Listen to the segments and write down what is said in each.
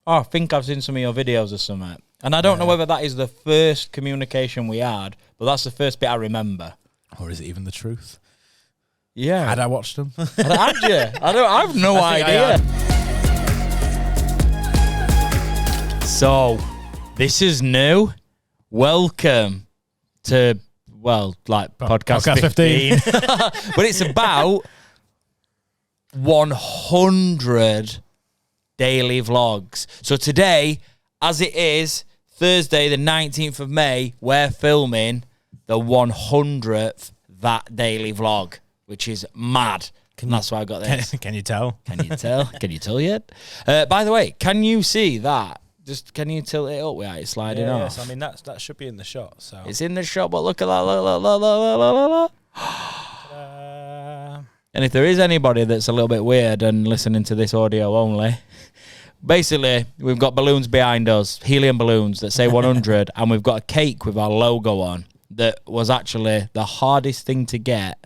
I think I've seen some of your videos or something. And I don't know whether that is the first communication we had, but that's the first bit I remember. Or is it even the truth? Yeah. Had I watched them? Had you? I have no idea. So, this is new. Welcome to, podcast 15. But it's about 100 daily vlogs. So today, as it is Thursday, the 19th of May, we're filming the 100th That Daily Vlog, which is mad. That's why I got this. Can you tell? Can you tell? Can you tell yet? By the way, can you see that? Just can you tilt it up without it sliding off? Yes, I mean that should be in the shot. So it's in the shot, but look at that! Look. And if there is anybody that's a little bit weird and listening to this audio only, basically we've got balloons behind us, helium balloons that say 100, and we've got a cake with our logo on that was actually the hardest thing to get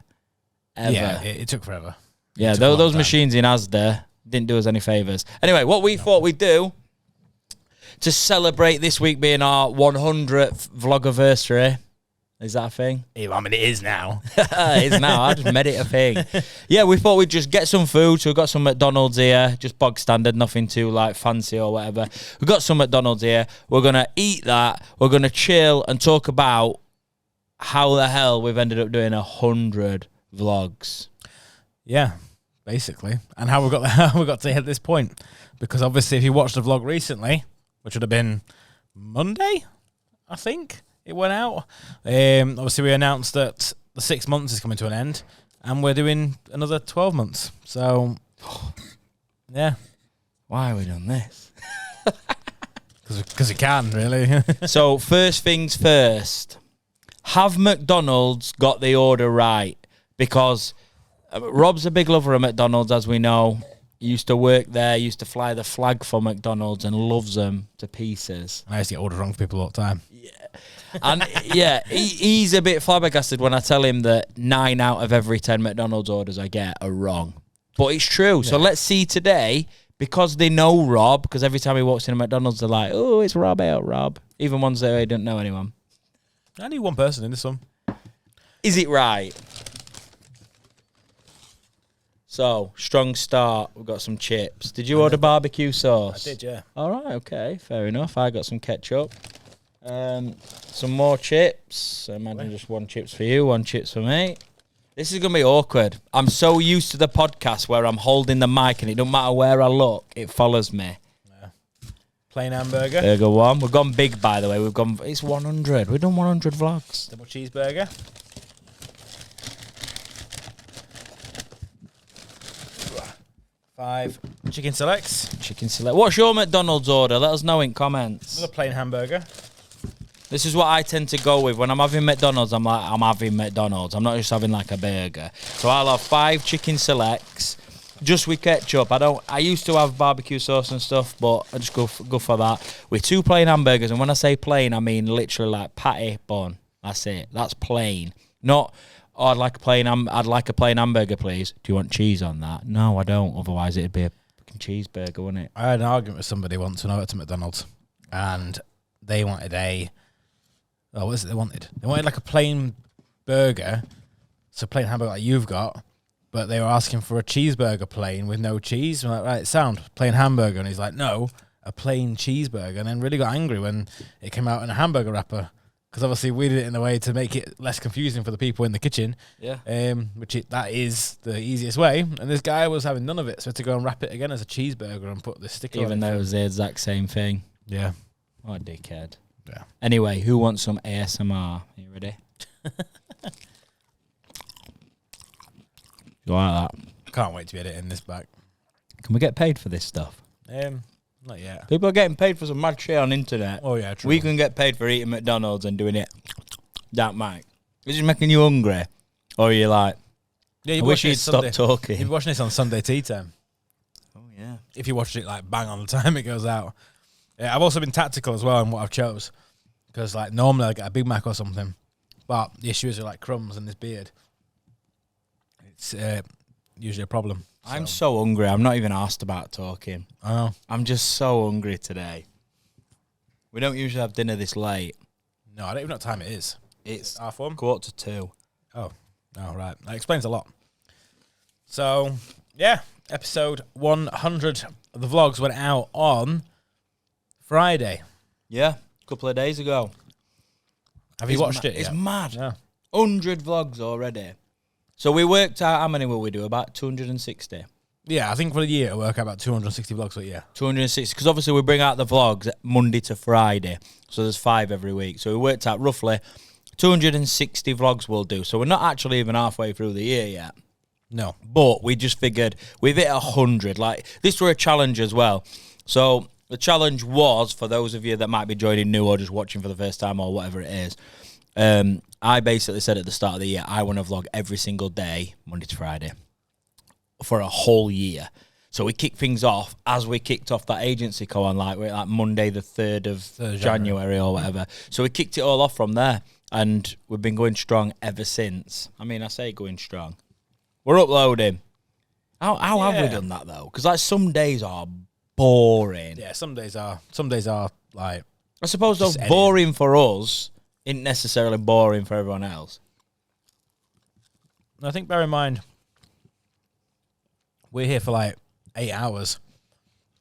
ever. Yeah, it took forever. Yeah, those machines in Asda didn't do us any favours. Anyway, what we thought we'd do to celebrate this week being our 100th vlogiversary. Is that a thing? I mean, it is now. It is now. I just made it a thing. Yeah, we thought we'd just get some food. So we've got some McDonald's here, just bog standard, nothing too like fancy or whatever. We've got some McDonald's here. We're going to eat that. We're going to chill and talk about how the hell we've ended up doing 100 vlogs. Yeah, basically. And how we got to hit this point. Because obviously if you watched the vlog recently, which would have been Monday, I think it went out. Obviously, we announced that the 6 months is coming to an end, and we're doing another 12 months. So, yeah. Why have we done this? Because we can, really. So, first things first. Have McDonald's got the order right? Because Rob's a big lover of McDonald's, as we know. He used to work there, used to fly the flag for McDonald's and loves them to pieces. I used to get orders wrong for people all the time. Yeah. And yeah, he's a bit flabbergasted when I tell him that 9 out of every 10 McDonald's orders I get are wrong. But it's true. Yeah. So let's see today, because they know Rob, because every time he walks in a McDonald's, they're like, oh, it's Rob out, Rob. Even ones that I don't know anyone. I knew one person in this one. Is it right? So, strong start. We've got some chips. Did you order barbecue sauce? I did, yeah. All right, okay, fair enough. I got some ketchup. Some more chips. I imagine just one chips for you, one chips for me. This is going to be awkward. I'm so used to the podcast where I'm holding the mic and it don't matter where I look, it follows me. Yeah. Plain hamburger. Burger one. We've gone big, by the way. It's 100. We've done 100 vlogs. Double cheeseburger. Five chicken selects. Chicken select. What's your McDonald's order? Let us know in comments. Another plain hamburger. This is what I tend to go with. When I'm having McDonald's, I'm like, I'm having McDonald's. I'm not just having like a burger. So I'll have 5 chicken selects, just with ketchup. I used to have barbecue sauce and stuff, but I just go for that. With 2 plain hamburgers, and when I say plain, I mean literally like patty bun. That's it. That's plain. Not, oh, I'd like a plain hamburger, please. Do you want cheese on that? No, I don't. Otherwise, it'd be a fucking cheeseburger, wouldn't it? I had an argument with somebody once when I went to McDonald's, and they wanted what is it they wanted? They wanted like a plain burger, so plain hamburger like you've got, but they were asking for a cheeseburger plain with no cheese. I'm like, right, sound, plain hamburger. And he's like, no, a plain cheeseburger. And then really got angry when it came out in a hamburger wrapper. Because obviously we did it in a way to make it less confusing for the people in the kitchen. Yeah. That is the easiest way. And this guy was having none of it, so I had to go and wrap it again as a cheeseburger and put this sticker on it. Even though it was the exact same thing. Yeah. What a dickhead. Yeah. Anyway, who wants some ASMR? Are you ready? You like that? Can't wait to be editing this back. Can we get paid for this stuff? Not yet. People are getting paid for some mad shit on internet. Oh, yeah, true. We can get paid for eating McDonald's and doing it. That mic. Is it making you hungry? Or are you like, yeah, I wish you'd stop talking. You're watching this on Sunday tea time. Oh, yeah. If you watch it like bang on the time it goes out. Yeah, I've also been tactical as well in what I've chose. Because like normally I get a Big Mac or something. But the issue is with like crumbs and this beard. It's usually a problem. I'm so hungry. I'm not even asked about talking. Oh. I'm just so hungry today. We don't usually have dinner this late. No, I don't even know what time it is. It's 1:30? 1:45. Oh, right. That explains a lot. So, yeah, episode 100 of the vlogs went out on Friday. Yeah, a couple of days ago. Have you watched it yet? It's mad. Yeah. 100 vlogs already. So we worked out, how many will we do? About 260. Yeah, I think for the year it'll work out about 260 vlogs for a year. 260, because obviously we bring out the vlogs Monday to Friday. So there's 5 every week. So we worked out roughly 260 vlogs we'll do. So we're not actually even halfway through the year yet. No. But we just figured we've hit 100. Like, this were a challenge as well. So the challenge was, for those of you that might be joining new or just watching for the first time or whatever it is, I basically said at the start of the year, I want to vlog every single day, Monday to Friday, for a whole year. So we kicked things off as we kicked off that agency call on like Monday the 3rd of January or whatever. So we kicked it all off from there, and we've been going strong ever since. I mean, I say going strong. We're uploading. How have we done that though? Because like some days are boring. Yeah, some days are like, I suppose those boring for us isn't necessarily boring for everyone else. I think, bear in mind, we're here for like 8 hours,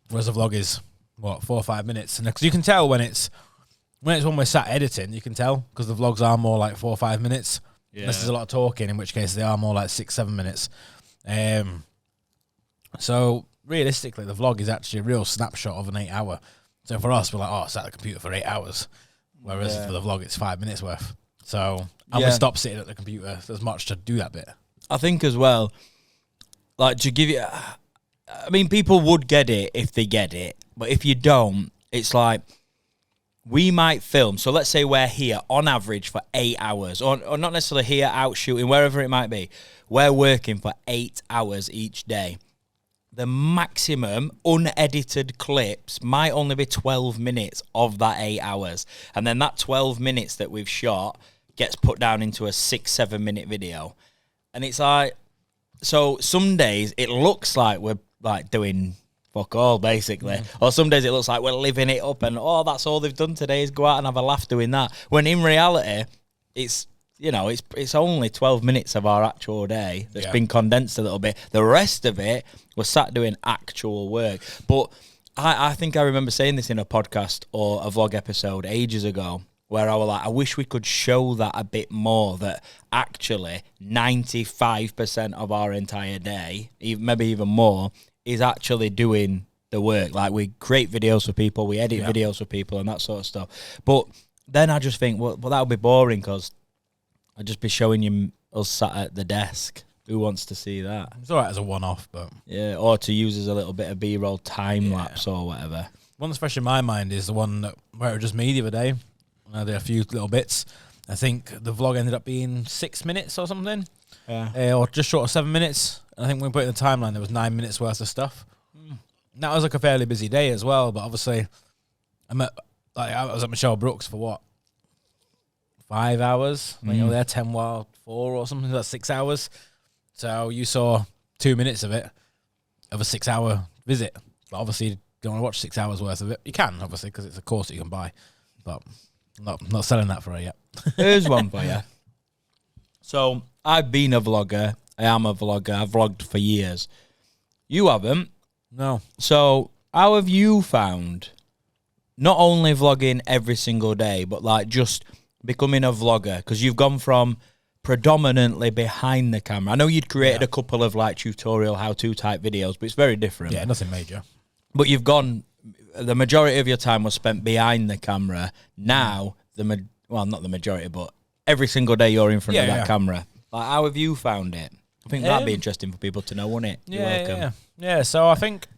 whereas the vlog is, 4 or 5 minutes. And because you can tell when it's when we're sat editing, you can tell, because the vlogs are more like 4 or 5 minutes. Yeah. Unless there's a lot of talking, in which case they are more like 6-7 minutes. So realistically, the vlog is actually a real snapshot of an 8 hour. So for us, we're like, I sat at the computer for 8 hours. Whereas for the vlog, it's 5 minutes worth. So we stop sitting at the computer as much to do that bit. I think as well, like, to give you, I mean, people would get it if they get it. But if you don't, it's like, we might film. So let's say we're here on average for 8 hours, or not necessarily here, out shooting, wherever it might be. We're working for 8 hours each day. The maximum unedited clips might only be 12 minutes of that 8 hours. And then that 12 minutes that we've shot gets put down into a 6-7 minute video. And it's like, so some days it looks like we're like doing fuck all, basically. Or some days it looks like we're living it up and, that's all they've done today is go out and have a laugh doing that. When in reality, it's, it's only 12 minutes of our actual day that's been condensed a little bit. The rest of it, we're sat doing actual work. But I think I remember saying this in a podcast or a vlog episode ages ago, where I was like, I wish we could show that a bit more, that actually 95% of our entire day, maybe even more, is actually doing the work. Like, we create videos for people, we edit videos for people and that sort of stuff. But then I just think, well that would be boring, because I'd just be showing you us sat at the desk. Who wants to see that? It's all right as a one-off, but... Yeah, or to use as a little bit of B-roll time-lapse or whatever. One that's fresh in my mind is the one where it was just me the other day. I did a few little bits. I think the vlog ended up being 6 minutes or something. Yeah. Or just short of 7 minutes. I think when we put it in the timeline, there was 9 minutes worth of stuff. That was like a fairly busy day as well, but obviously I was at Michelle Brooks for what? 5 hours? I think you were there 10 while 4 or something. That's 6 hours. So you saw 2 minutes of it, of a 6 hour visit. But obviously you don't want to watch 6 hours worth of it. You can, obviously, because it's a course that you can buy. But I'm not selling that for her yet. Here's one for you. So I've been a vlogger. I am a vlogger. I've vlogged for years. You haven't. No. So how have you found not only vlogging every single day, but like just becoming a vlogger? Because you've gone from predominantly behind the camera. I know you'd created a couple of like tutorial how-to type videos, but it's very different. Yeah, nothing major. But you've gone, the majority of your time was spent behind the camera. Now, not the majority, but every single day you're in front of that camera. Like, how have you found it? I think that'd be interesting for people to know, wouldn't it? You're welcome. Yeah, so I think,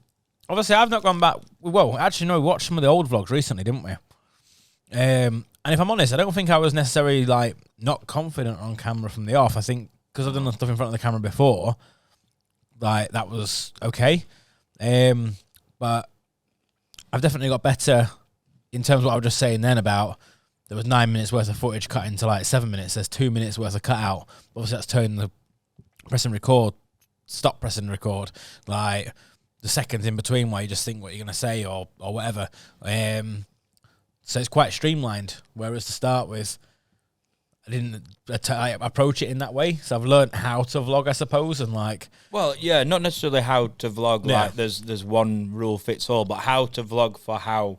obviously I've not gone back, well, actually no, we watched some of the old vlogs recently, didn't we? And if I'm honest, I don't think I was necessarily like not confident on camera from the off. I think because I've done stuff in front of the camera before, like that was okay. But I've definitely got better in terms of what I was just saying then about there was 9 minutes worth of footage cut into like 7 minutes. There's 2 minutes worth of cut out. Obviously that's turning the press and record stop pressing record, like the seconds in between where you just think what you're going to say or whatever. So it's quite streamlined, whereas to start with, I didn't approach it in that way. So I've learned how to vlog, I suppose, and like... Well, yeah, not necessarily how to vlog, like there's one rule fits all, but how to vlog for how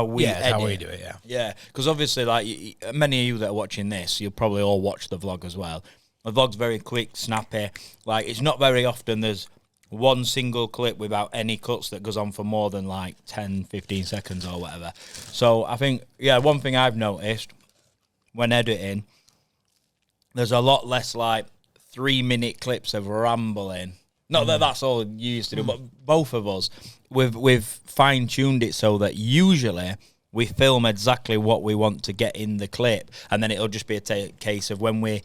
we edit. how we do it, yeah. Yeah, because obviously, like, many of you that are watching this, you'll probably all watch the vlog as well. The vlog's very quick, snappy. Like, it's not very often there's one single clip without any cuts that goes on for more than, like, 10, 15 seconds or whatever. So I think, yeah, one thing I've noticed when editing, there's a lot less, like, 3-minute clips of rambling. Not that that's all you used to do, but both of us, we've fine-tuned it so that usually we film exactly what we want to get in the clip, and then it'll just be a case of when we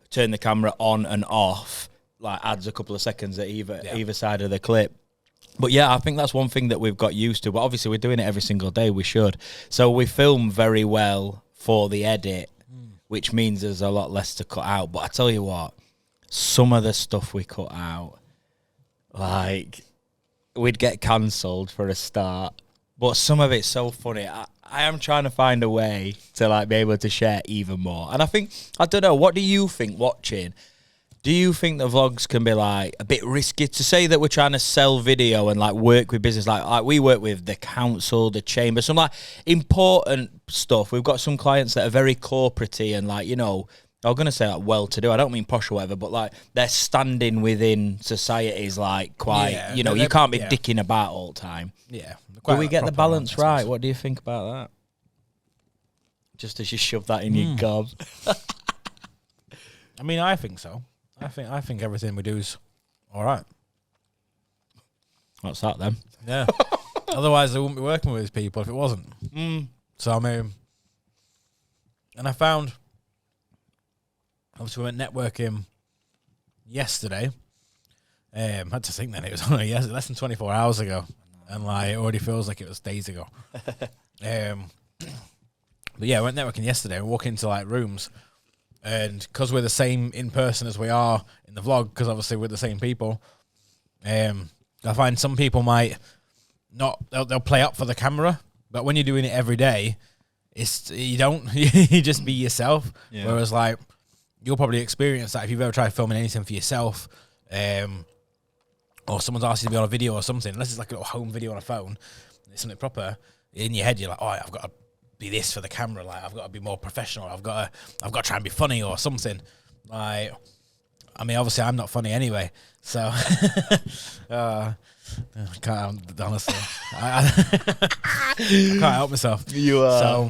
turn the camera on and off, like adds a couple of seconds at either side of the clip. But yeah, I think that's one thing that we've got used to. But obviously we're doing it every single day, we should. So we film very well for the edit, which means there's a lot less to cut out. But I tell you what, some of the stuff we cut out, like, we'd get cancelled for a start, but some of it's so funny. I am trying to find a way to, like, be able to share even more. And I think, I don't know, what do you think watching? Do you think the vlogs can be, like, a bit risky to say that we're trying to sell video and, like, work with business? Like we work with the council, the chamber, some, like, important stuff. We've got some clients that are very corporate-y and, like, you know, I'm going to say, like, well-to-do. I don't mean posh or whatever, but, like, their standing within society is, like, quite, you know, you can't be dicking about all the time. Yeah. Do we get the balance right? What do you think about that? Just as you shove that in your gob. I mean, I think so. I think everything we do is all right. What's that, then? Yeah. Otherwise, I wouldn't be working with these people if it wasn't. So, I mean... And I found... Obviously, we went networking yesterday. I had to think then. It was only less than 24 hours ago. And, like, it already feels like it was days ago. But, yeah, I went networking yesterday. We walk into, like, rooms. And because we're the same in person as we are in the vlog, because obviously we're the same people, I find some people might not... They'll play up for the camera. But when you're doing it every day, you don't... You just be yourself. Yeah. Whereas, like... You'll probably experience that if you've ever tried filming anything for yourself, or someone's asked you to be on a video or something, unless it's like a little home video on a phone, it's something proper, in your head you're like, oh, I've got to be this for the camera, like, I've got to be more professional, I've got to try and be funny or something. Like, I mean, obviously I'm not funny anyway, so, I can't, honestly, I can't help myself. You are. So,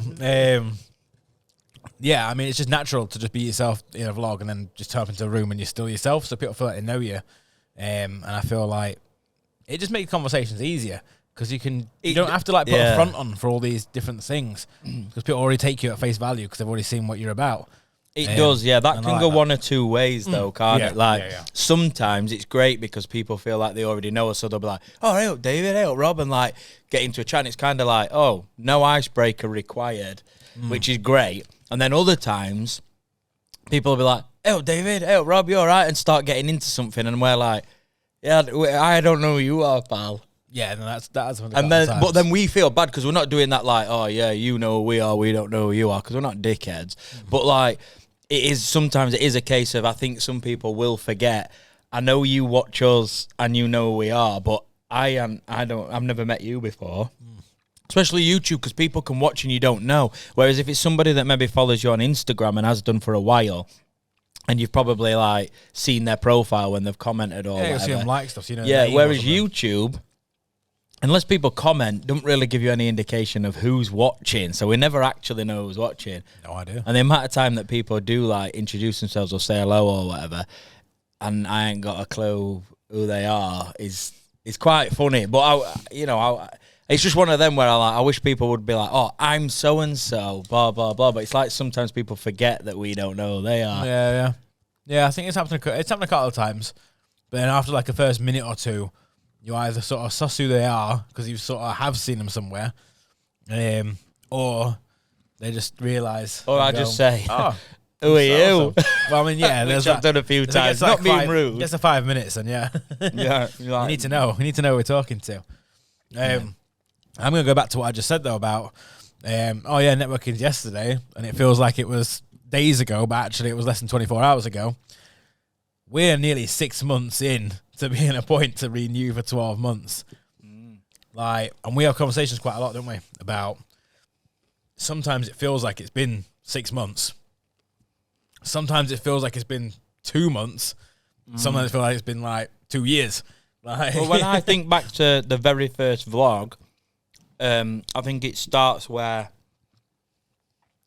yeah, I mean, it's just natural to just be yourself in a vlog and then just turn up into a room and you're still yourself, so people feel like they know you. And I feel like it just makes conversations easier because you don't have to, like, put a front on for all these different things because people already take you at face value because they've already seen what you're about. It does, yeah. That can go one or two ways, though, can't it? Like, sometimes it's great because people feel like they already know us, so they'll be like, oh, hey up, David, hey up, Rob, and, like, get into a chat. And it's kind of like, oh, no icebreaker required, which is great. And then other times, people will be like, hey, up, David, hey, up, Rob, you all right? And start getting into something, and we're like, yeah, I don't know who you are, pal. Yeah, and that's one of the and then, but then we feel bad because we're not doing that like, oh, yeah, you know who we are, we don't know who you are, because we're not dickheads. But, like, sometimes it is a case of, I think some people will forget, I know you watch us and you know who we are, but I've never met you before. Especially YouTube, because people can watch and you don't know. Whereas if it's somebody that maybe follows you on Instagram and has done for a while, and you've probably, like, seen their profile when they've commented or whatever. You see them like stuff, you know. Yeah, whereas YouTube, unless people comment, don't really give you any indication of who's watching. So we never actually know who's watching. No idea. And the amount of time that people do, like, introduce themselves or say hello or whatever, and I ain't got a clue who they are, is quite funny. But, it's just one of them where I wish people would be like, oh, I'm so-and-so, blah, blah, blah. But it's like sometimes people forget that we don't know who they are. Yeah. Yeah, I think it's happened a couple of times. But then after, like, the first minute or two, you either sort of suss who they are because you sort of have seen them somewhere, or they just realise. Or I just say, oh, Who are you? Well, I mean, yeah, Which I've done a few times. Not being rude. Just 5 minutes, and yeah. Yeah. You need to know. We need to know who we're talking to. I'm going to go back to what I just said, though, about, networking yesterday, and it feels like it was days ago, but actually it was less than 24 hours ago. We're nearly 6 months in to being a point to renew for 12 months. And we have conversations quite a lot, don't we? About sometimes it feels like it's been 6 months. Sometimes it feels like it's been 2 months. Sometimes it feels like it's been like 2 years. Well, when I think back to the very first vlog, I think it starts where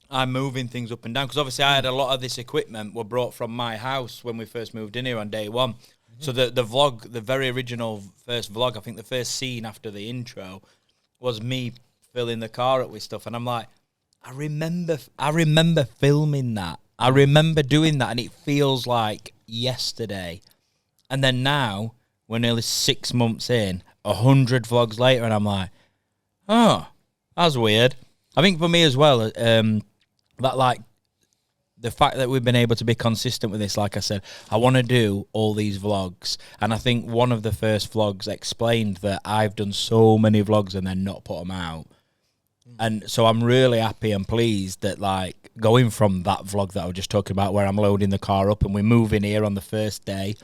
I'm moving things up and down. Because obviously I had a lot of this equipment were brought from my house when we first moved in here on day one. So the vlog, the very original first vlog, I think the first scene after the intro was me filling the car up with stuff. And I'm like, I remember filming that. I remember doing that, and it feels like yesterday. And then now, we're nearly 6 months in, 100 vlogs later, and I'm like, oh, that's weird. I think for me as well, that like the fact that we've been able to be consistent with this, like I said, I want to do all these vlogs. And I think one of the first vlogs explained that I've done so many vlogs and then not put them out. And so I'm really happy and pleased that, like, going from that vlog that I was just talking about where I'm loading the car up and we're moving here on the first day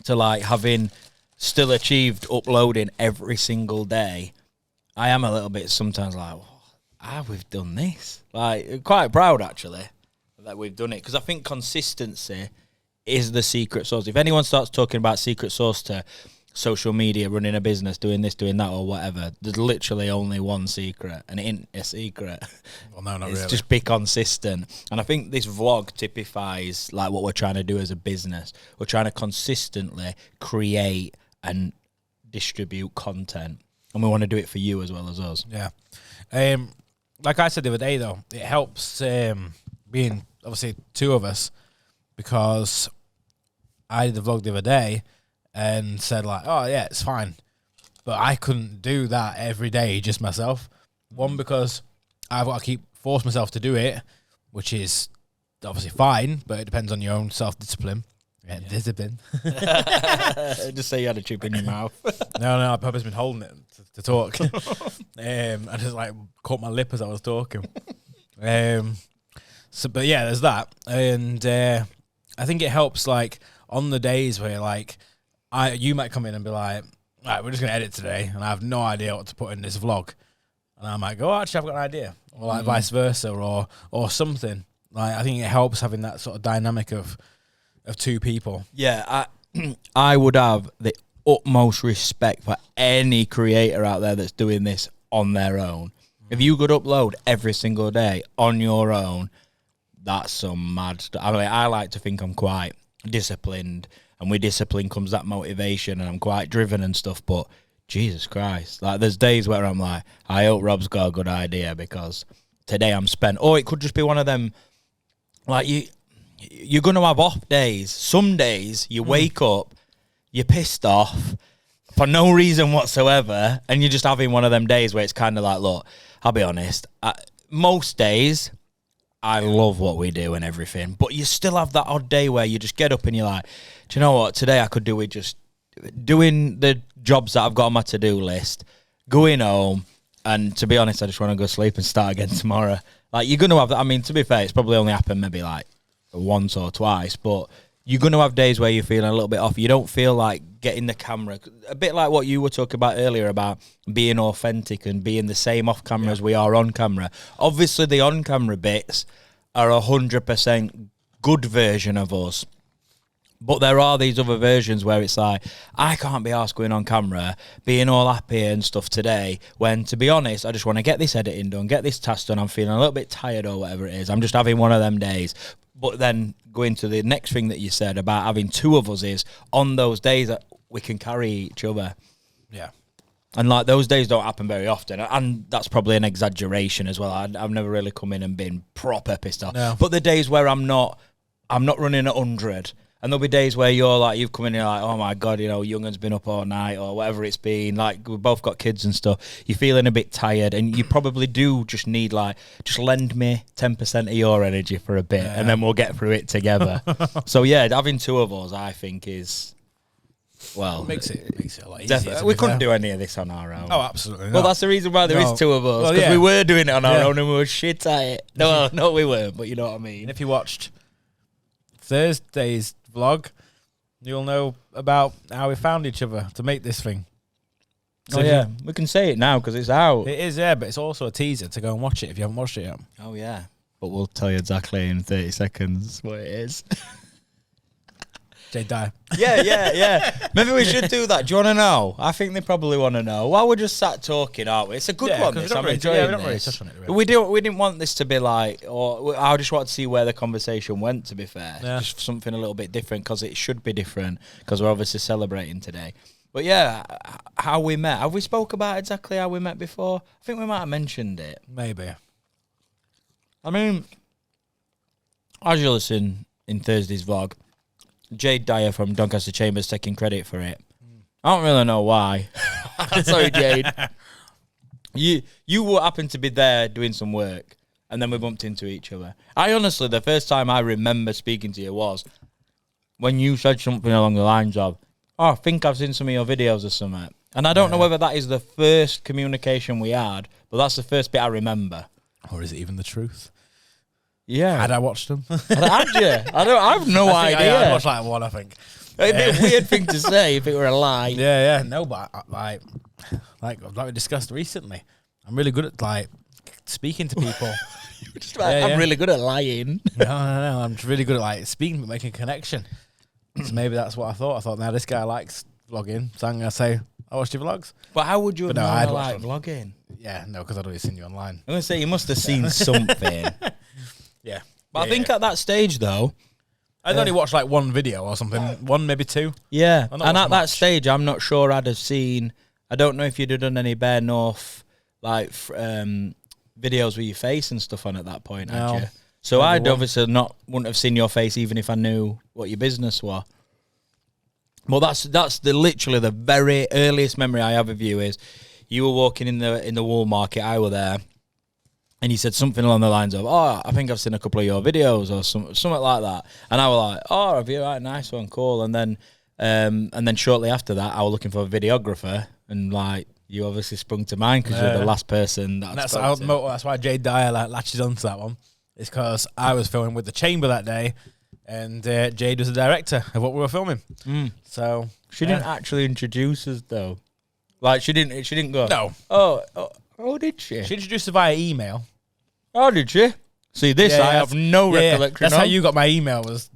to, like, having still achieved uploading every single day, I am a little bit sometimes like, we've done this. Like, quite proud, actually, that we've done it. Because I think consistency is the secret sauce. If anyone starts talking about secret sauce to social media, running a business, doing this, doing that, or whatever, there's literally only one secret, and it ain't a secret. Well, no, not it's really. Just be consistent. And I think this vlog typifies like what we're trying to do as a business. We're trying to consistently create and distribute content, and we want to do it for you as well as us. Yeah. Like I said the other day, though, it helps being obviously two of us, because I did the vlog the other day and said, like, oh, yeah, it's fine. But I couldn't do that every day just myself. One, because I've got to force myself to do it, which is obviously fine, but it depends on your own self-discipline. Yeah, discipline. Just say you had a chip in your mouth. No, I've probably been holding it to talk. I just, like, caught my lip as I was talking. But yeah, there's that. And I think it helps, like, on the days where, like, you might come in and be like, right, we're just going to edit today, and I have no idea what to put in this vlog. And I might go, oh, actually, I've got an idea. Or, like, vice versa, or something. Like, I think it helps having that sort of dynamic of two people. Yeah, I would have the utmost respect for any creator out there that's doing this on their own. If you could upload every single day on your own, that's some mad stuff. I mean, I like to think I'm quite disciplined, and with discipline comes that motivation, and I'm quite driven and stuff, but Jesus Christ, like, there's days where I'm like, I hope Rob's got a good idea, because today I'm spent. Or it could just be one of them, like, you're going to have off days. Some days you wake up, you're pissed off for no reason whatsoever, and you're just having one of them days where it's kind of like, look, I'll be honest, most days I love what we do and everything, but you still have that odd day where you just get up and you're like, do you know what, today I could do with just doing the jobs that I've got on my to-do list, going home, and to be honest, I just want to go sleep and start again tomorrow. Like, you're going to have that. I mean, to be fair, it's probably only happened maybe like once or twice, but you're going to have days where you're feeling a little bit off. You don't feel like getting the camera, a bit like what you were talking about earlier about being authentic and being the same off camera as we are on camera. Obviously, the on camera bits are 100% good version of us. But there are these other versions where it's like, I can't be arsed going on camera, being all happy and stuff today, when, to be honest, I just want to get this editing done, get this task done, I'm feeling a little bit tired or whatever it is. I'm just having one of them days. But then going to the next thing that you said about having two of us is, on those days that we can carry each other. Yeah. And, like, those days don't happen very often. And that's probably an exaggeration as well. I've never really come in and been proper pissed off. No. But the days where I'm not running at 100, And there'll be days where you've come in and you're like, oh my God, Youngun's been up all night or whatever it's been. Like, we've both got kids and stuff. You're feeling a bit tired and you probably do just need, just lend me 10% of your energy for a bit and then we'll get through it together. So, yeah, having two of us, I think, is, well... Makes it a lot easier. We couldn't do any of this on our own. Oh, absolutely Well, that's the reason why there is two of us, because we were doing it on our own and we were shit at it. No, we weren't, but you know what I mean. And if you watched Thursday's vlog, you'll know about how we found each other to make this thing. So we can say it now because it's out. It is, yeah, but it's also a teaser to go and watch it if you haven't watched it yet. Oh, yeah. But we'll tell you exactly in 30 seconds what it is. Jade Dyer. Yeah. Maybe we should do that. Do you want to know? I think they probably want to know. While we're just sat talking, aren't we? It's a good one. This. I'm enjoying we don't really touch on it. Really. We didn't want this to be like, or I just want to see where the conversation went, to be fair. Yeah. Just something a little bit different, because it should be different, because we're obviously celebrating today. But yeah, how we met. Have we spoke about exactly how we met before? I think we might have mentioned it. Maybe. I mean, as you listen in Thursday's vlog, Jade Dyer from Doncaster Chambers taking credit for it. I don't really know why. Sorry, Jade. You happened to be there doing some work, and then we bumped into each other. I honestly, the first time I remember speaking to you was when you said something along the lines of, I think I've seen some of your videos or something. And I don't know whether that is the first communication we had, but that's the first bit I remember. Or is it even the truth? Yeah. Had I watched them? Had you? I have no idea. I watched like one, I think. It'd be a weird thing to say if it were a lie. Yeah. No, but like we discussed recently, I'm really good at speaking to people. I'm really good at lying. No. I'm really good at speaking but making a connection. So maybe that's what I thought. I thought, now this guy likes vlogging, so I'm going to say, I watched your vlogs. But how would you have known I like vlogging? Yeah, no, because I'd already seen you online. I'm going to say you must have seen something. Yeah. But I think at that stage, though... I'd only watched one video or something. One, maybe two. Yeah. And at that stage, I'm not sure I'd have seen... I don't know if you'd have done any Bare North, videos with your face and stuff on at that point, had you? So I'd obviously wouldn't have seen your face even if I knew what your business was. Well, that's literally the very earliest memory I have of you is you were walking in the wool market, I were there, and you said something along the lines of, I think I've seen a couple of your videos or something like that. And I was like, have you? Right, nice one, cool. And then shortly after that, I was looking for a videographer, and you obviously sprung to mind because you're the last person that's why Jade Dyer latches onto that one. It's because I was filming with the Chamber that day, and Jade was the director of what we were filming. So she didn't actually introduce us though. She didn't go. No. Oh, did she? She introduced us via email. Oh, did she? See, I have no recollection. That's how you got my email. Was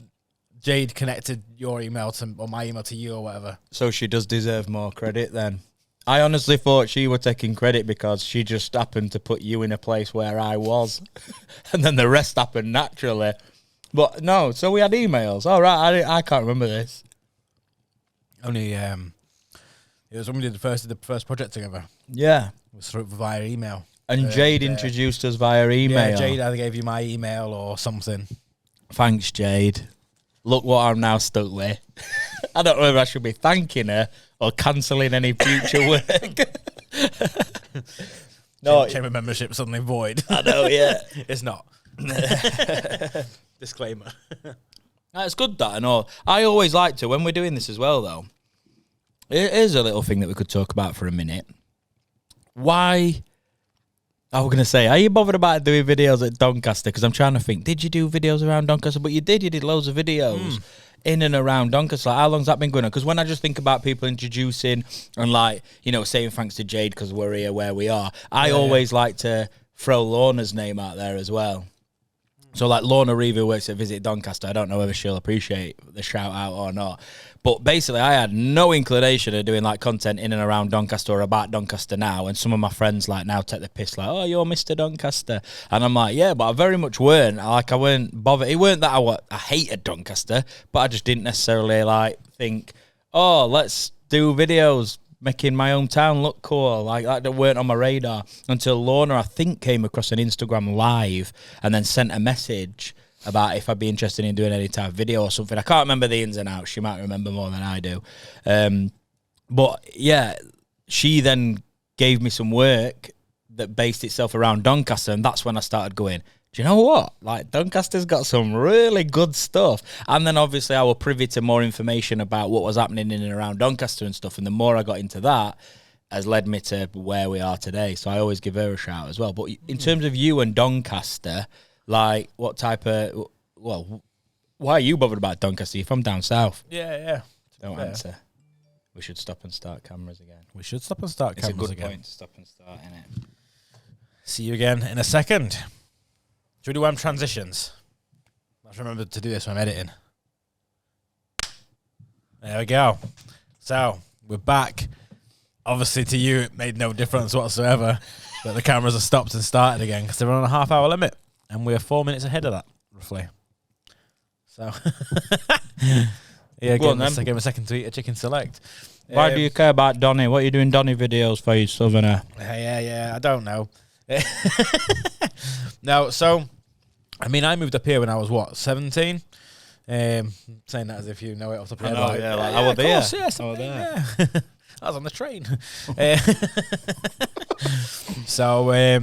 Jade connected your email or my email to you or whatever? So she does deserve more credit then. I honestly thought she was taking credit because she just happened to put you in a place where I was. And then the rest happened naturally. But no, so we had emails. All right, I can't remember this. Only, it was when we did the first project together. Yeah. It was via email. And Jade introduced us via email. Yeah, Jade either gave you my email or something. Thanks, Jade. Look what I'm now stuck with. I don't know if I should be thanking her or cancelling any future work. No, Chamber membership suddenly void. I know, yeah. It's not. Disclaimer. That's good, that and all. I always like to, when we're doing this as well, though, it is a little thing that we could talk about for a minute. Why... I was going to say, are you bothered about doing videos at Doncaster? Because I'm trying to think, did you do videos around Doncaster? But you did loads of videos in and around Doncaster. How long's that been going on? Because when I just think about people introducing and saying thanks to Jade because we're here where we are, I always like to throw Lorna's name out there as well. So Lorna Reeve, who works at Visit Doncaster, I don't know whether she'll appreciate the shout out or not. But basically, I had no inclination of doing content in and around Doncaster or about Doncaster now. And some of my friends now take the piss oh, you're Mr. Doncaster. And I'm like, yeah, but I very much weren't. I weren't bothered. It weren't that I hated Doncaster, but I just didn't necessarily think, oh, let's do videos making my hometown look cool. That weren't on my radar until Lorna, I think, came across an Instagram live and then sent a message about if I'd be interested in doing any type of video or something. I can't remember the ins and outs. She might remember more than I do. But yeah, she then gave me some work that based itself around Doncaster, and that's when I started going, do you know what? Like, Doncaster's got some really good stuff. And then obviously I was privy to more information about what was happening in and around Doncaster and stuff. And the more I got into that, has led me to where we are today. So I always give her a shout as well. But in terms of you and Doncaster, like, what type of, well, why are you bothered about Doncaster? You're from down south. Yeah. Don't answer. We should stop and start cameras again. We should stop and start cameras again. It's a good point to stop and start, innit? See you again in a second. Should we do transitions? Let's remember to do this when I'm editing. There we go. So, we're back. Obviously, to you, it made no difference whatsoever that the cameras are stopped and started again because they're on a half-hour limit, and we're 4 minutes ahead of that, roughly. So, yeah, give him a second to eat a chicken select. Why do you care about Donny? What are you doing Donny videos for, you southerner? Yeah, I don't know. No, so, I mean, I moved up here when I was, 17? Saying that as if you know it off the top of your head. I was there. Yes, I was there. I was on the train. So, I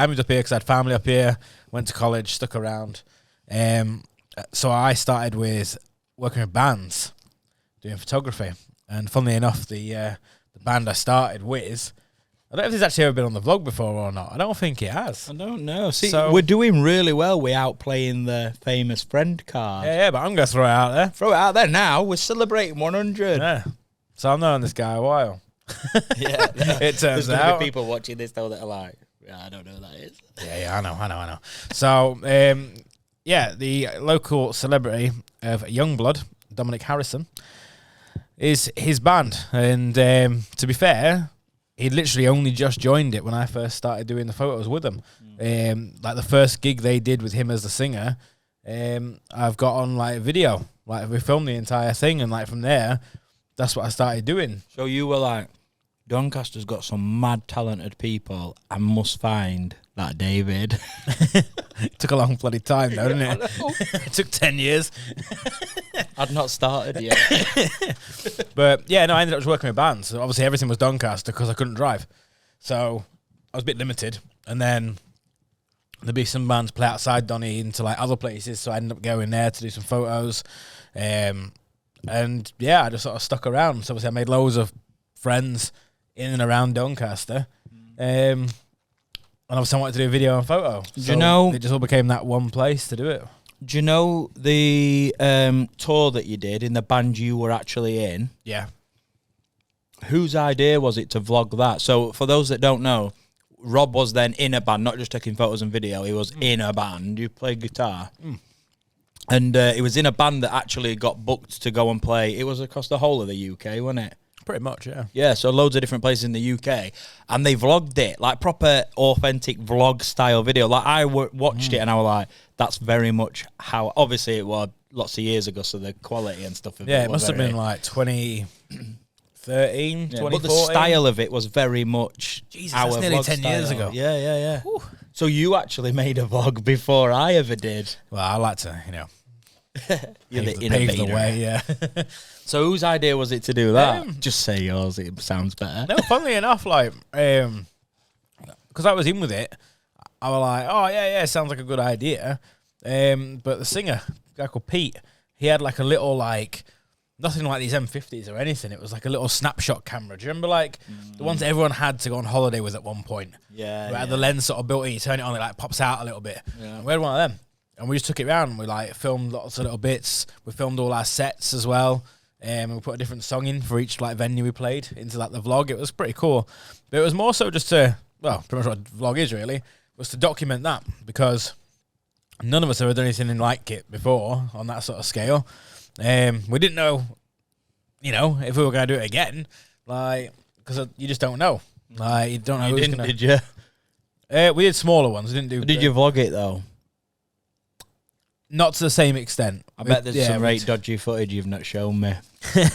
moved up here because I had family up here, went to college, stuck around. So I started with working with bands, doing photography. And funnily enough, the band I started with, I don't know if it's actually ever been on the vlog before or not. I don't think it has. I don't know. See, So- we're doing really well. We're out playing the famous friend card. Yeah, but I'm going to throw it out there. Throw it out there now. We're celebrating 100. Yeah. So I've known this guy a while. Yeah. It turns There's going to out. be people watching this though that are like, yeah, I don't know who that is. Yeah, I know. So, the local celebrity of Youngblood, Dominic Harrison, is his band. And to be fair, he'd literally only just joined it when I first started doing the photos with him. Like the first gig they did with him as the singer, I've got on like video. Like we filmed the entire thing, and like from there, that's what I started doing. So you were like, Doncaster's got some mad talented people. I must find that David. It took a long bloody time though, didn't it? It took 10 years. I'd not started yet. But yeah, no, I ended up just working with bands. So obviously everything was Doncaster because I couldn't drive. So I was a bit limited. And then there'd be some bands play outside Donny into like other places. So I ended up going there to do some photos. And yeah, I just sort of stuck around. So obviously I made loads of friends in and around Doncaster. And obviously I wanted to do a video and photo. Do you know? It just all became that one place to do it. Do you know the tour that you did in the band you were actually in? Yeah. Whose idea was it to vlog that? So for those that don't know, Rob was then in a band, not just taking photos and video. He was in a band. You played guitar. And he was in a band that actually got booked to go and play. It was across the whole of the UK, wasn't it? Pretty much, yeah. Yeah, so loads of different places in the UK. And they vlogged it, like proper authentic vlog style video. Like I watched it and I was like, that's very much how, obviously it was lots of years ago, so the quality and stuff. Yeah, it must have been like 2013, 2014. But the style of it was very much Jesus, our that's nearly vlog 10 years style. ago. Yeah. So you actually made a vlog before I ever did. Well, I like to, You're the pave innovator. the way, yeah. So whose idea was it to do that? Just say yours, it sounds better. No, funnily enough, like, because I was in with it, I was like, oh, yeah, sounds like a good idea. But the singer, a guy called Pete, he had like a little, like, nothing like these M50s or anything. It was like a little snapshot camera. Do you remember, like, the ones that everyone had to go on holiday with at one point? Yeah. Where the lens sort of built in, you turn it on, it like pops out a little bit. Yeah. We had one of them. And we just took it around and we like filmed lots of little bits. We filmed all our sets as well. And we put a different song in for each like venue we played into like the vlog. It was pretty cool. But it was more so just to, well, pretty much what a vlog is really, was to document that because none of us have ever done anything like it before on that sort of scale. We didn't know, if we were going to do it again, like, because you just don't know. Like, you don't know who's going to. Did you? We did smaller ones. We didn't do. Did you vlog it though? Not to the same extent. I bet there's some right dodgy footage you've not shown me. Not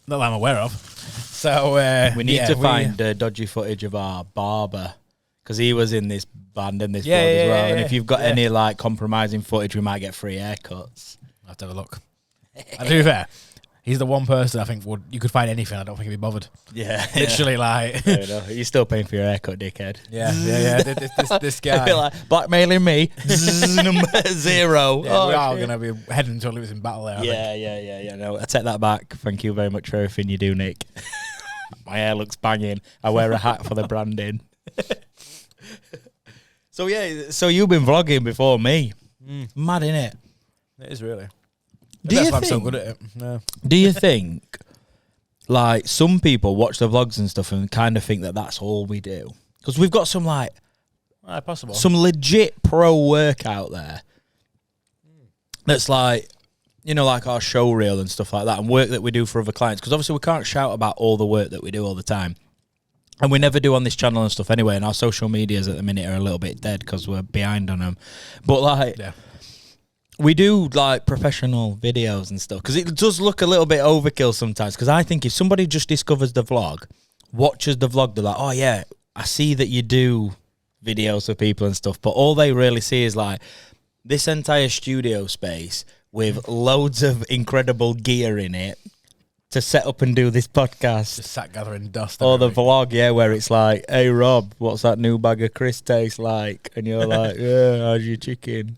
that I'm aware of. So we need to find dodgy footage of our barber because he was in this band and this vlog as well. And if you've got any like compromising footage, we might get free haircuts. I'll have to have a look. I do that. He's the one person I think you could find anything. I don't think he'd be bothered. Yeah, literally like. You're still paying for your haircut, dickhead. Yeah. This guy like blackmailing me. Number 0. Yeah, we are gonna be heading to a losing battle there. Yeah. No, I take that back. Thank you very much for everything you do, Nick. My hair looks banging. I wear a hat for the branding. So you've been vlogging before me. Mad, innit? It is really. That's why I'm so good at it. Yeah. Do you think, like, some people watch the vlogs and stuff and kind of think that that's all we do? Because we've got some, like, possible. some legit pro work out there that's like, you know, like our show reel and stuff like that, and work that we do for other clients. Because obviously we can't shout about all the work that we do all the time. And we never do on this channel and stuff anyway, and our social medias at the minute are a little bit dead because we're behind on them. But, like... Yeah. We do, like, professional videos and stuff, because it does look a little bit overkill sometimes, because I think if somebody just discovers the vlog, watches the vlog, they're like, oh, yeah, I see that you do videos for people and stuff, but all they really see is, like, this entire studio space with loads of incredible gear in it to set up and do this podcast. Just sat gathering dust. Or the vlog, where it's like, hey, Rob, what's that new bag of crisps taste like? And you're like, yeah, how's your chicken?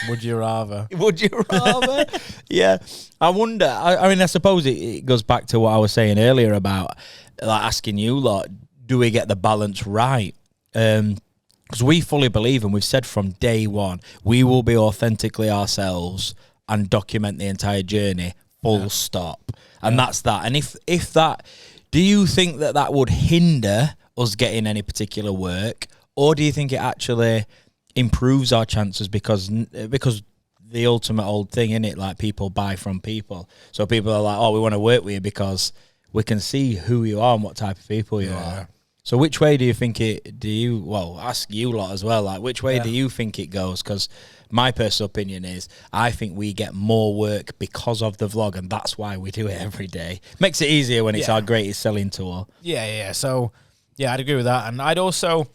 Would you rather? Would you rather? Yeah. I wonder, I mean, I suppose it goes back to what I was saying earlier about, like, asking you lot, do we get the balance right? Because we fully believe, and we've said from day one, we will be authentically ourselves and document the entire journey, full stop. And that's that. And if that, do you think that would hinder us getting any particular work, or do you think it actually improves our chances because the ultimate old thing, innit? Like, people buy from people. So people are like, oh, we want to work with you because we can see who you are and what type of people you are. So which way do you think ask you lot as well, like, which way do you think it goes? Because my personal opinion is I think we get more work because of the vlog, and that's why we do it every day. Makes it easier when it's our greatest selling tool. Yeah. So, I'd agree with that. And I'd also,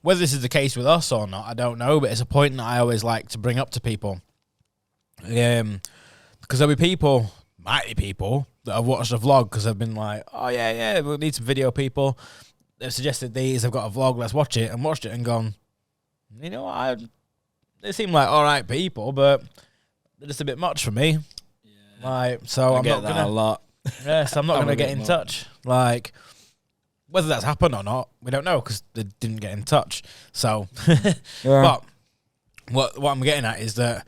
whether this is the case with us or not, I don't know, but it's a point that I always like to bring up to people. Because there'll be people, might be people, that have watched a vlog because they've been like, oh, yeah, we need some video people. They've suggested these, I've got a vlog, let's watch it, and watched it and gone, you know, they seem like all right people, but they're just a bit much for me. Yeah. Like, so I'm not gonna a lot. Yeah, so I'm not gonna get in touch. Like, whether that's happened or not, we don't know because they didn't get in touch. So, but what I'm getting at is that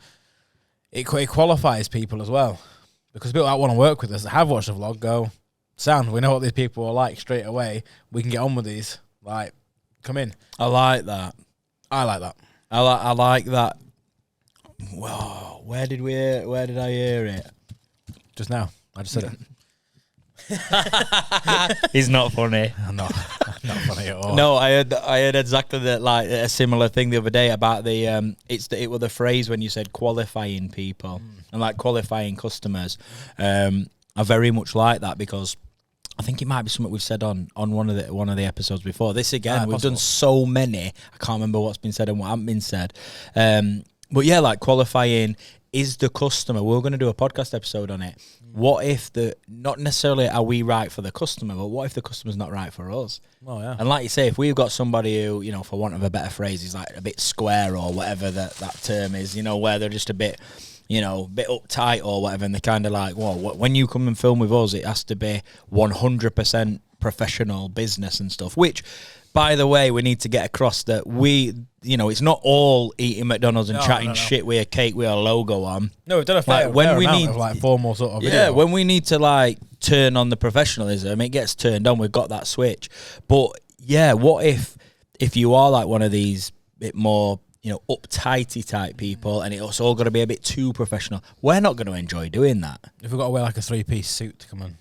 it qualifies people as well, because people that want to work with us that have watched the vlog go, sound, we know what these people are like straight away. We can get on with these. Like, come in. I like that. I like that. I like that. Whoa, where did I hear it? Just now. I just said it. He's not funny. I'm not funny at all. No, I heard exactly that, like a similar thing the other day about the it was the phrase when you said qualifying people and like qualifying customers. I very much like that because I think it might be something we've said on one of the episodes before. This again, we've done so many. I can't remember what's been said and what hasn't been said. But yeah, like qualifying is the customer. We're going to do a podcast episode on it. What if not necessarily are we right for the customer, but what if the customer's not right for us? Oh yeah. And like you say, if we've got somebody who, you know, for want of a better phrase, is like a bit square or whatever that term is, you know, where they're just a bit, you know, a bit uptight or whatever, and they're kind of like, well, when you come and film with us, it has to be 100% professional business and stuff, which, by the way, we need to get across that we, you know, it's not all eating McDonald's and chatting shit with a cake with a logo on. No, we've done a fair amount of like formal sort of video. Yeah, when we need to like turn on the professionalism, it gets turned on. We've got that switch. But yeah, what if you are like one of these bit more, you know, uptighty type people, and it's all got to be a bit too professional? We're not going to enjoy doing that. If we've got to wear like a 3-piece suit to come and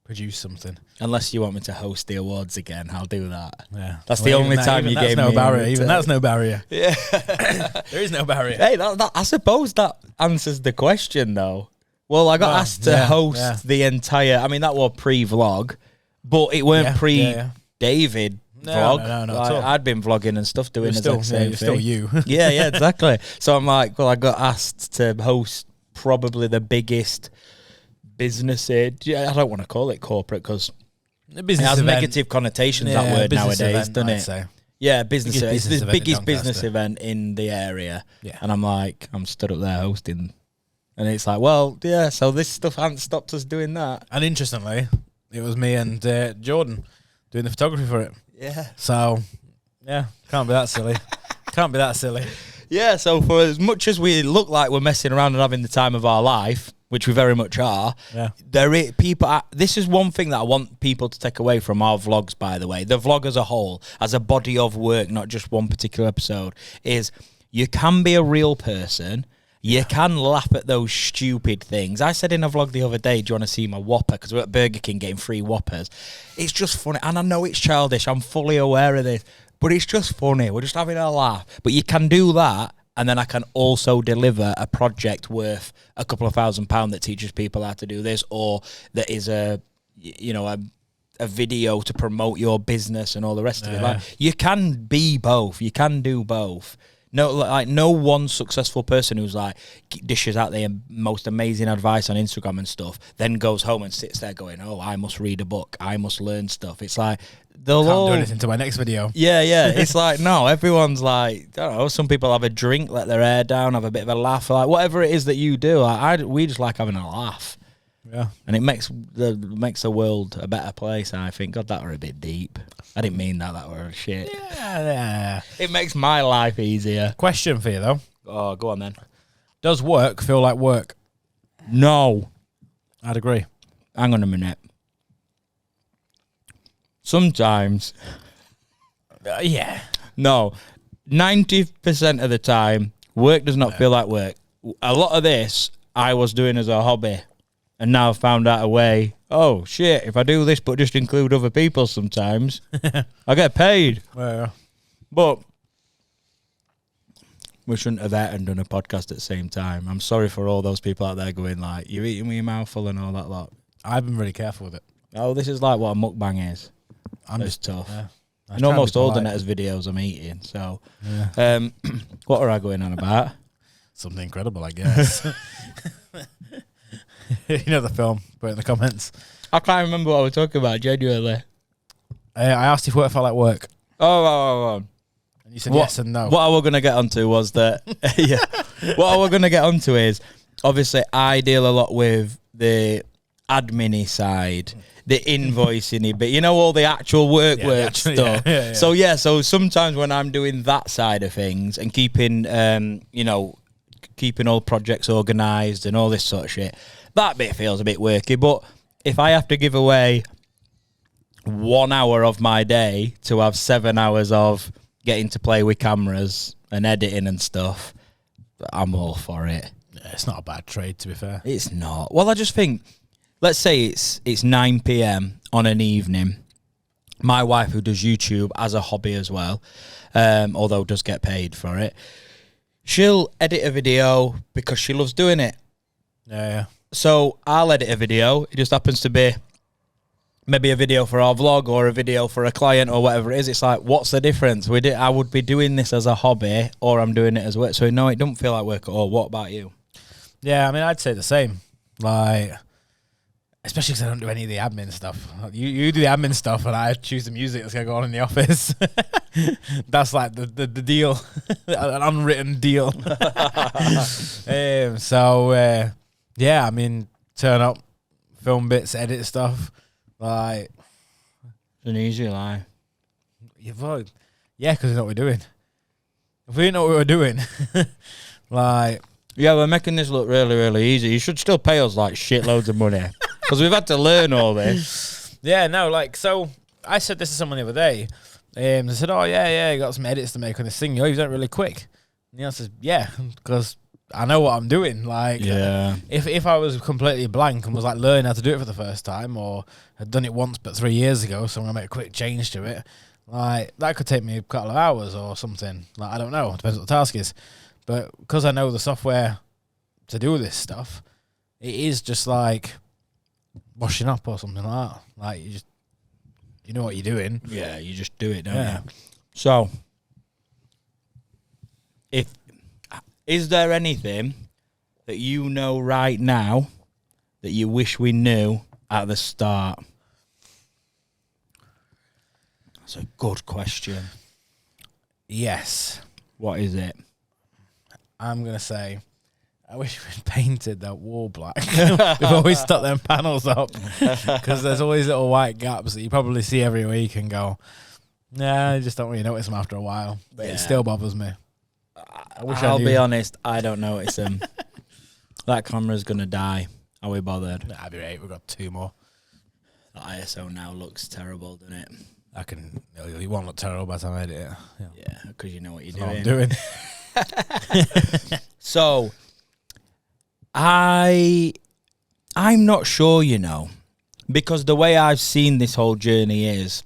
produce something. Unless you want me to host the awards again, I'll do that. Yeah, that's the only time you gave me. Even that's no barrier. Yeah, there is no barrier. Hey, I suppose that answers the question, though. Well, I got asked to host the entire. I mean, that was pre-vlog, but it weren't pre-David vlog. No, Like, at all. I'd been vlogging and stuff doing the Still, exact same you're still thing. you. Yeah, exactly. So I'm like, well, I got asked to host probably the biggest business. I don't want to call it corporate because it has negative connotations, that word nowadays, doesn't it? Say. Yeah, business event. It's the biggest business Doncaster. event in the area. Yeah. And I'm like, I'm stood up there hosting. And it's like, well, yeah, so this stuff hasn't stopped us doing that. And interestingly, it was me and Jordan doing the photography for it. Yeah. So, yeah, can't be that silly. Can't be that silly. Yeah, so for as much as we look like we're messing around and having the time of our life, which we very much are, Yeah. This is one thing that I want people to take away from our vlogs, by the way. The vlog as a whole, as a body of work, not just one particular episode, is you can be a real person. You can laugh at those stupid things. I said in a vlog the other day, do you want to see my Whopper? Because we're at Burger King getting free Whoppers. It's just funny. And I know it's childish. I'm fully aware of this. But it's just funny. We're just having a laugh. But you can do that. And then I can also deliver a project worth a couple of £1,000 that teaches people how to do this, or that is a video to promote your business and all the rest of it. Like, you can be both. You can do both. No one successful person who's like dishes out the most amazing advice on Instagram and stuff, then goes home and sits there going, "Oh, I must read a book. I must learn stuff." It's like they'll Can't do anything to my next video. Yeah. It's like, no, everyone's like, I don't know, some people have a drink, let their hair down, have a bit of a laugh, like whatever it is that you do. We just like having a laugh. Yeah. And it makes the world a better place, I think. God, that were a bit deep. I didn't mean that. That were shit. Yeah. It makes my life easier. Question for you, though. Oh, go on then. Does work feel like work? No. I'd agree. Hang on a minute. Sometimes. Yeah. No. 90% of the time, work does not feel like work. A lot of this I was doing as a hobby. And now I've found out a way, oh, shit, if I do this but just include other people sometimes, I get paid. Well, But we shouldn't have ate and done a podcast at the same time. I'm sorry for all those people out there going like, you're eating with your mouth full and all that lot. I've been really careful with it. Oh, this is like what a mukbang is. I'm It's just tough. Yeah. And almost all the netters videos I'm eating. So, what are I going on about? Something incredible, I guess. You know the film. Put it in the comments. I can't remember what I was talking about, genuinely. I asked if work felt like work. Oh. And you said yes and no. What I was going to get onto was that, what I was going to get onto is, obviously, I deal a lot with the admin-y side, the invoicing but you know, all the actual work stuff. Yeah. So sometimes when I'm doing that side of things and keeping all projects organised and all this sort of shit, that bit feels a bit worky. But if I have to give away 1 hour of my day to have 7 hours of getting to play with cameras and editing and stuff, I'm all for it. Yeah, it's not a bad trade, to be fair. It's not. Well, I just think, let's say it's 9 p.m. on an evening. My wife, who does YouTube as a hobby as well, although does get paid for it, she'll edit a video because she loves doing it. Yeah. So I'll edit a video. It just happens to be maybe a video for our vlog or a video for a client or whatever it is. It's like, what's the difference? I would be doing this as a hobby or I'm doing it as work. So no, it don't feel like work at all. What about you? Yeah, I mean, I'd say the same. Like, especially because I don't do any of the admin stuff. You do the admin stuff and I choose the music that's going to go on in the office. That's like the deal. An unwritten deal. Yeah, I mean, turn up, film bits, edit stuff. Like, It's an easy life. yeah, because we know what we're doing. If we didn't know what we were doing, like... Yeah, we're making this look really, really easy. You should still pay us like shitloads of money because we've had to learn all this. Yeah, no, like, so I said this to someone the other day. They said, oh, yeah, you got some edits to make on this thing. You've done it really quick. And the answer is, yeah, because I know what I'm doing. Like, Yeah. if I was completely blank and was like learning how to do it for the first time, or had done it once but 3 years ago, so I'm going to make a quick change to it, like, that could take me a couple of hours or something. Like, I don't know. It depends what the task is. But because I know the software to do this stuff, it is just like washing up or something like that. Like, you just you know what you're doing. Yeah, you just do it, don't you? So, is there anything that you know right now that you wish we knew at the start? That's a good question. Yes. What is it? I'm going to say, I wish we'd painted that wall black before we stuck them panels up. Because there's always little white gaps that you probably see every week and go, nah, I just don't really notice them after a while. But it still bothers me. I'll be honest, I don't notice them. That camera's going to die. Are we bothered? That'd be right. We've got 2 more. The ISO now looks terrible, doesn't it? You won't look terrible by the time I edit it. Yeah, because you know what you're doing. So, I'm not sure, because the way I've seen this whole journey is,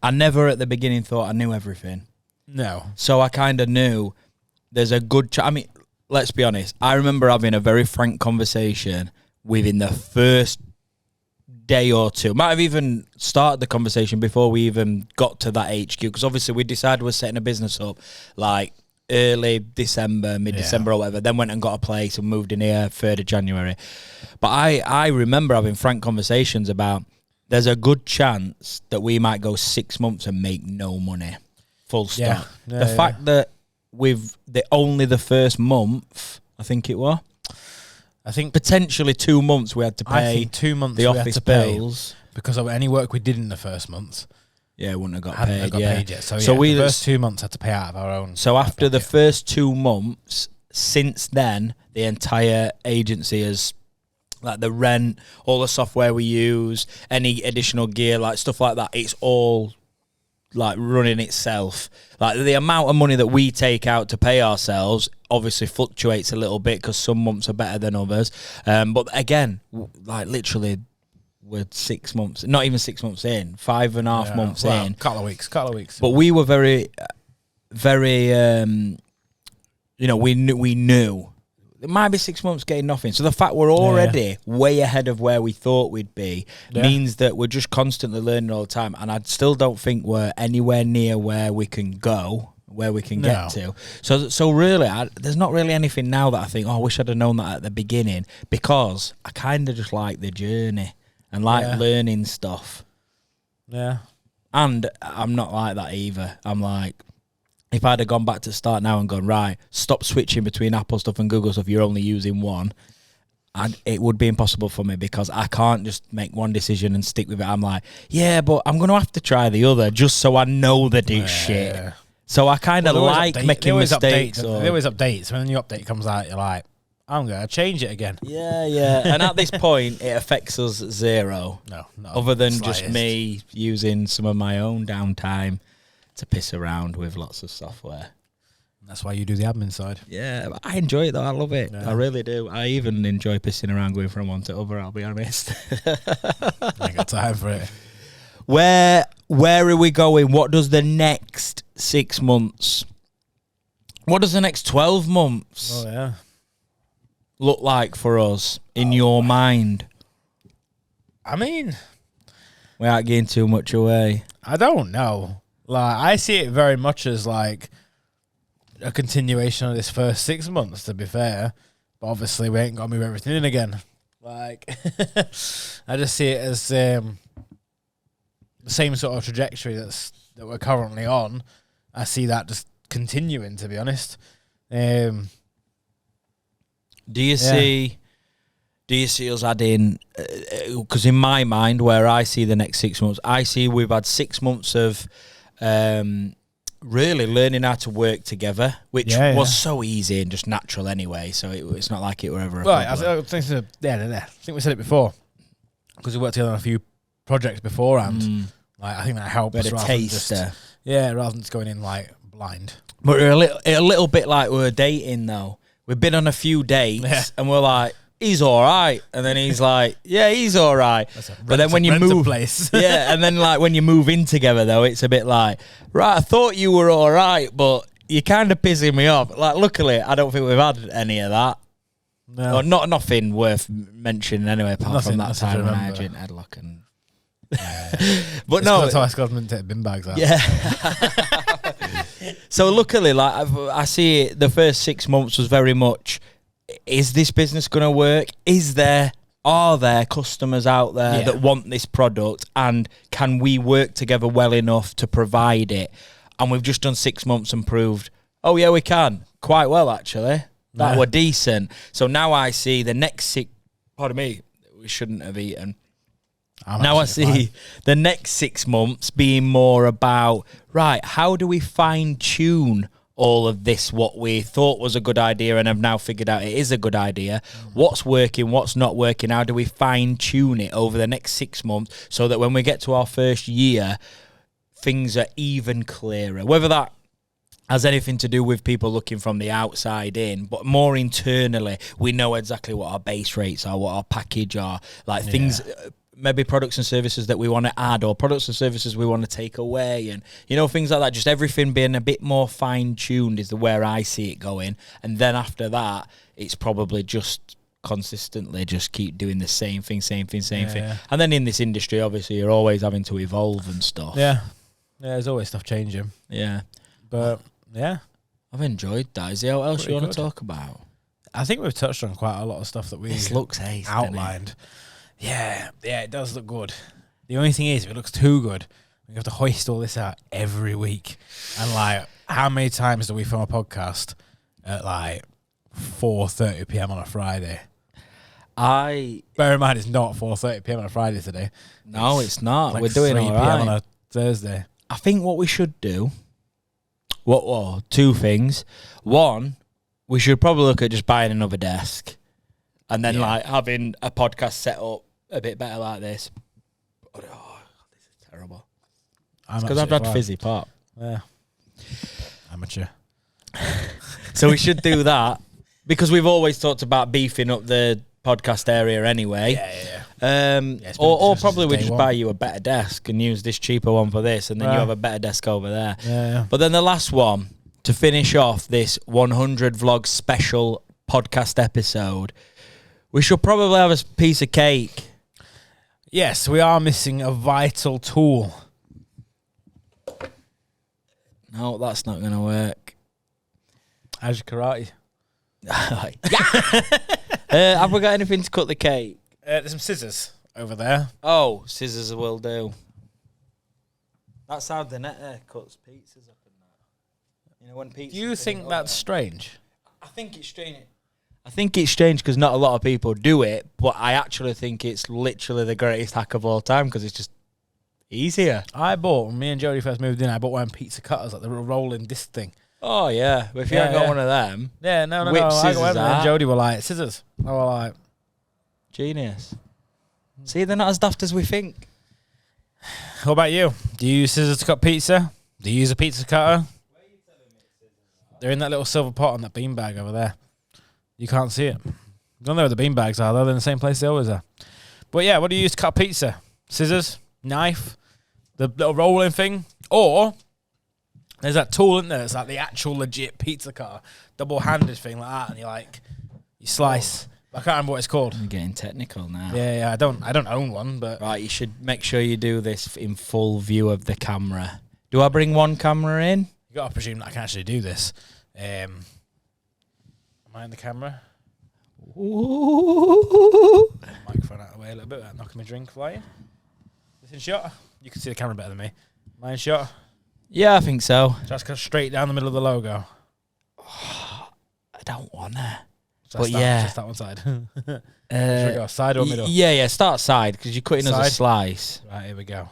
I never at the beginning thought I knew everything. No. So I kind of knew there's a good chance. I mean, let's be honest. I remember having a very frank conversation within the first day or two. Might have even started the conversation before we even got to that HQ, because obviously we decided we're setting a business up like early December, mid-December or whatever, then went and got a place and moved in here 3rd of January. But I remember having frank conversations about there's a good chance that we might go 6 months and make no money. Full stop. The fact that with only the first month, I think it was, I think potentially 2 months we had to pay. I think 2 months the office bills because of any work we did in the first month. Yeah, wouldn't have got paid. Yet. So we the first 2 months had to pay out of our own. So after the first 2 months, since then, the entire agency has, like the rent, all the software we use, any additional gear, like stuff like that, it's all like running itself. Like the amount of money that we take out to pay ourselves obviously fluctuates a little bit because some months are better than others. But again, like literally we're 6 months, not even 6 months in, 5.5 months in. Couple of weeks. But we were very, we knew. It might be 6 months getting nothing. So the fact we're already way ahead of where we thought we'd be means that we're just constantly learning all the time. And I still don't think we're anywhere near where we can go, where we can get to. So really, there's not really anything now that I think, I wish I'd have known that at the beginning, because I kind of just like the journey and like learning stuff. Yeah. And I'm not like that either. I'm like, if I'd have gone back to start now and gone, right, stop switching between Apple stuff and Google stuff, you're only using one, and it would be impossible for me because I can't just make one decision and stick with it. I'm like, yeah, but I'm going to have to try the other just so I know that it's shit. Yeah. So I kind of like making mistakes. There always updates. When a new update comes out, you're like, I'm going to change it again. Yeah. And at this point, it affects us zero. No. Other than just me using some of my own downtime to piss around with lots of software. That's why you do the admin side. Yeah, I enjoy it though. I love it. Yeah. I really do. I even enjoy pissing around going from one to other, I'll be honest. I ain't got time for it. Where are we going? What does the next 6 months, what does the next 12 months look like for us in your mind? I mean, without getting too much away. I don't know. Like, I see it very much as like a continuation of this first 6 months, to be fair. But obviously we ain't got to move everything in again. Like, I just see it as the same sort of trajectory that we're currently on. I see that just continuing, to be honest. Do you see us adding, because in my mind, where I see the next 6 months, I see we've had 6 months of really learning how to work together, which was so easy and just natural anyway, so it's not like it were ever a problem. I think we said it before, because we worked together on a few projects beforehand. Like, I think that helps. We had a taster. Rather than just going in like blind. But we're a little bit like we're dating though. We've been on a few dates and we're like, he's all right. And then he's like, yeah, he's all right. But then when you move, place. and then like when you move in together though, it's a bit like, right, I thought you were all right, but you're kind of pissing me off. Like, luckily, I don't think we've had any of that. No. Or nothing worth mentioning anyway, apart from that time when I had headlock and But no, that's why I couldn't take bin bags out. Yeah. So luckily, like I see it, the first 6 months was very much: is this business going to work? Are there customers out there that want this product, and can we work together well enough to provide it? And we've just done 6 months and proved, oh yeah, we can quite well actually. That were decent. So now I see the next 6. Pardon me, we shouldn't have eaten. Now I see the next 6 months being more about, right, how do we fine tune all of this, what we thought was a good idea and have now figured out it is a good idea. What's working, what's not working, how do we fine tune it over the next 6 months so that when we get to our first year, things are even clearer. Whether that has anything to do with people looking from the outside in, but more internally, we know exactly what our base rates are, what our package are, like things, maybe products and services that we want to add or products and services we want to take away, and things like that. Just everything being a bit more fine-tuned is where I see it going. And then after that, it's probably just consistently just keep doing the same thing. And then in this industry, obviously, you're always having to evolve and stuff. Yeah, there's always stuff changing. Yeah. But, yeah. I've enjoyed that. Is there what else you want to talk about? I think we've touched on quite a lot of stuff that we outlined. Yeah, it does look good. The only thing is, if it looks too good, we have to hoist all this out every week. And, like, how many times do we film a podcast at, like, 4:30 p.m. on a Friday? Bear in mind, it's not 4:30 p.m. on a Friday today. No, it's not. Like we're doing 3 all p.m. right. on a Thursday. I think what we should do, two things. One, we should probably look at just buying another desk and then, like, having a podcast set up a bit better like this. Oh, this is terrible. Because I've had fizzy pop. Yeah. Amateur. So we should do that because we've always talked about beefing up the podcast area anyway. Yeah. Or probably we just buy you a better desk and use this cheaper one for this, and then you have a better desk over there. Yeah. But then the last one, to finish off this 100 vlog special podcast episode, we should probably have a piece of cake. Yes, we are missing a vital tool. No, that's not going to work. How's your karate? Have we got anything to cut the cake? There's some scissors over there. Oh, scissors will do. That's how the net there cuts pizzas up in that. When pizzas. Do you think that's strange? I think it's strange. I think it's strange because not a lot of people do it, but I actually think it's literally the greatest hack of all time because it's just easier. When me and Jody first moved in, I bought one pizza cutters, like the rolling disc thing. Oh, yeah. But if you haven't got one of them. Yeah, no. Whip I scissors got one, and Jody were like, scissors. I were like, genius. See, they're not as daft as we think. What about you? Do you use scissors to cut pizza? Do you use a pizza cutter? They're in that little silver pot on that beanbag over there. You can't see it. I don't know where the beanbags are. They're in the same place they always are. But yeah, what do you use to cut pizza? Scissors? Knife? The little rolling thing? Or there's that tool in there. It's like the actual legit pizza cutter. Double-handed thing like that. And you slice. I can't remember what it's called. I'm getting technical now. Yeah. I don't own one, but right, you should make sure you do this in full view of the camera. Do I bring one camera in? You got to presume that I can actually do this. Am I in the camera? Ooh. Microphone out of the way a little bit without knocking my drink flying. This in shot? You can see the camera better than me. Am I in shot? Yeah, I think so. Just go straight down the middle of the logo. I don't want to. Just that one side. Should we go side or middle? Yeah. Start side because you're cutting us a slice. Right, here we go.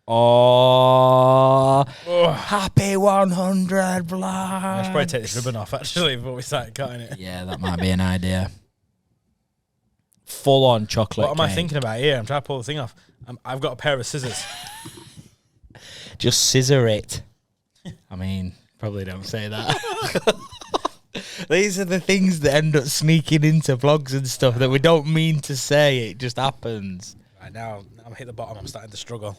Oh, happy 100 vlogs. I should probably take this ribbon off actually before we start cutting it. Yeah, that might be an idea. Full on chocolate. What am I thinking about here? I'm trying to pull the thing off. I've got a pair of scissors. Just scissor it. I mean, probably don't say that. These are the things that end up sneaking into vlogs and stuff that we don't mean to say. It just happens. Right now, I'm hit the bottom. I'm starting to struggle.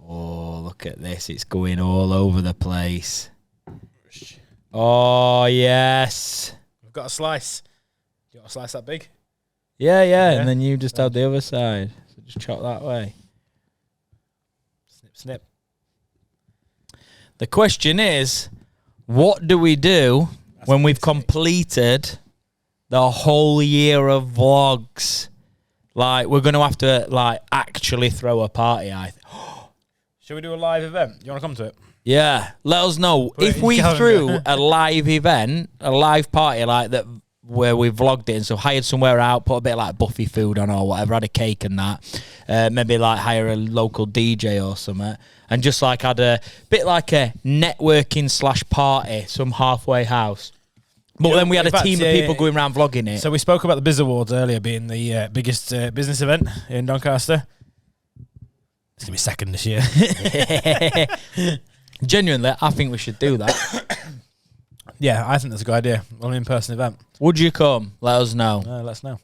Oh, look at this. It's going all over the place. Oh, yes. We've got a slice. Do you want a slice that big? Yeah, Yeah. and then you just have the other side. So just chop that way. Snip, snip. The question is, what do we do when we've completed the whole year of vlogs? Like, we're going to have to, like, actually throw a party, I think. Should we do a live event? You want to come to it? Yeah, let us know. Put it If in your we calendar. threw a live event, a live party like that, where we vlogged it, and so hired somewhere out, put a bit of like buffet food on or whatever, had a cake and that, maybe like hire a local DJ or something, and just like had a bit like a networking / party, some halfway house. But You know, then we had in a fact, team of people going around vlogging it. So we spoke about the Biz Awards earlier being the biggest business event in Doncaster. It's going to be second this year. Genuinely, I think we should do that. Yeah, I think that's a good idea. An in-person event. Would you come? Let us know. Let us know.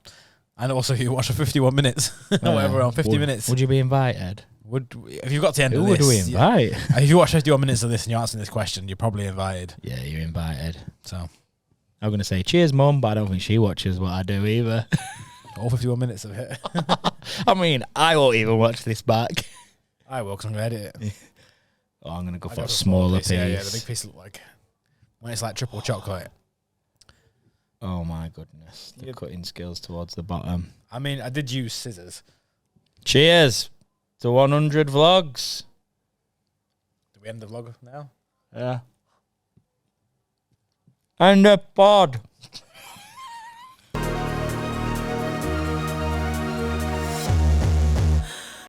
And also, you watch for 51 minutes. Or whatever, on 50 minutes. Would you be invited? If you've got to the end Who of would this... we invite? If you watch 51 minutes of this and you're answering this question, you're probably invited. Yeah, you're invited. So, I'm going to say, cheers, Mum, but I don't think she watches what I do either. all 51 minutes of it. I mean, I won't even watch this back. I will, because I'm going to edit it. Oh, I'm going to go I for go a smaller piece. Yeah, the big piece look like... When it's like triple chocolate. Oh, my goodness. The cutting skills towards the bottom. I mean, I did use scissors. Cheers to 100 vlogs. Do we end the vlog now? Yeah. And a pod.